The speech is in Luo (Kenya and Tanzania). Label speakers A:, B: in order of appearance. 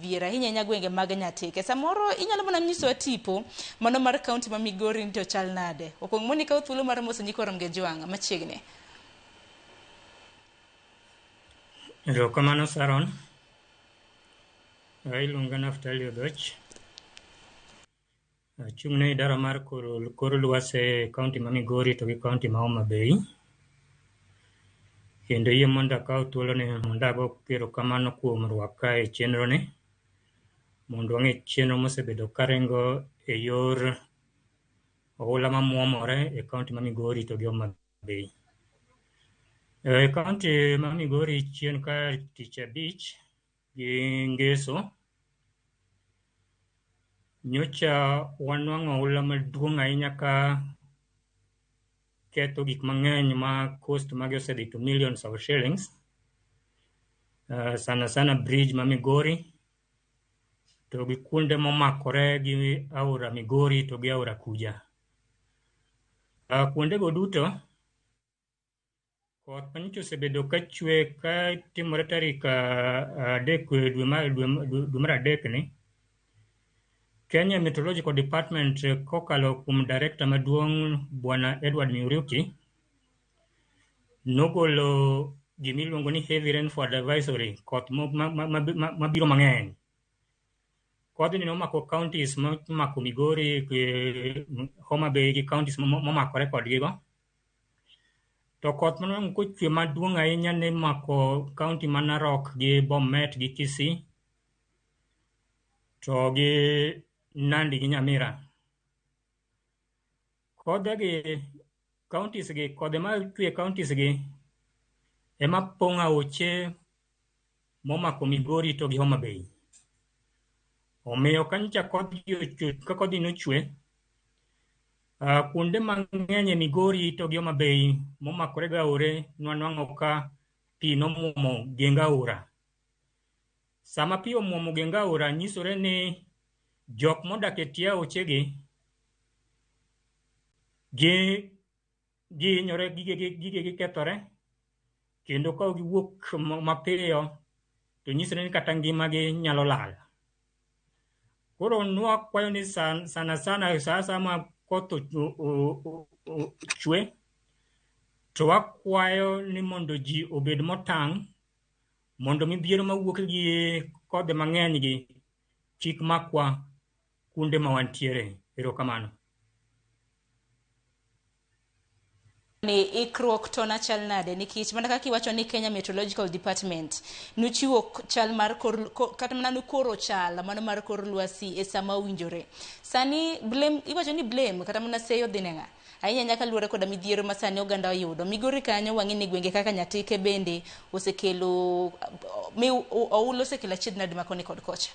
A: diere ahinya nyagwenge mag Nyatike. Samoro inyalo mana nyiso tipo mano mar kaunti ma Migori nito chal nade. Okong Monica uthulo mar moso nyikoro Mgejwanga machiegni.
B: Kamano Saron. Iluonga Naftali Odoch. Achung'ne idara mar kor lwasi kaunti ma Migori to gi kaunti ma Homa Bay. Kendo yie mondo akaw thuoloni mondo ago erokamano kuom rwaka e chenroni mondo wang'e chenro mosebedo karingo e yor ohula mamuomore e kaunti ma Migori to gi Homa Bay. Kaunti ma Migori chien ka tich abich gi ngeso nyocha wanwang'o ohula maduong' ahinya ka ketho gik mang'eny ma cost mage osedhi to millions of shillings. Sana bridge ma Migori to gi kuonde momakore gi aora Migori to gi aora Kuja. Kuondego duto koth manyocha osebedo ka chwe ka timore tarik 3 dwe mar adek ni. Kenya Meteorological Department kokalo kuom Director maduong' Bwana Edward Muriuki nogolo gimiluongo ni heavy rainfall advisory, koth mabiro mang'eny. Kodhni nomako counties momako Migori, Homa Bay gi counties momakore kodgigo. To koth manwang'o kochwe maduong' ahinya ne mako county ma Narok gi Bomet gi Kisii to gi Nandi gi Nyamira. Kodhe ma chwe counties gi ema pong'o aoche momako Migori to gi Homa Bay. Omiyo kanyocha kodhi nochwe kuonde mang'eny e Migori to gi Homa Bay momakore gaore nwanwang'o ka pi nomuomo geng aora. Sama pi omuomo geng aora nyisore ni jok modak e tie aochegi gihinyore, gigegi kethore, kendo ka giwuok mapiyo to nyisore ni kata ngimagi nyalo lal. Koro nwakwayo ni sana sa ma koth chwe to wakwayo ni mondo ji obed motang' mondo midhiero mawuok gi kodhe mang'eny gi kik makwa kuonde ma wantiere. Erokamano.
A: Ni ikruok to na chal nade nikech mana kaka iwacho ni Kenya Meteorological Department nuchiwo chal mar kata mana nukoro chal mano mar kor lwasi e sama owinjore. Sani iwacho ni blame kata mana seyo dhi ne ng'a ahinya nyaka luwore koda midhiero ma sani oganda oyudo. Migori kanyo wang'e ni gwenge kaka Nyatike bende osekelo ohula osekelo achiedh nade ma koni kod kocha.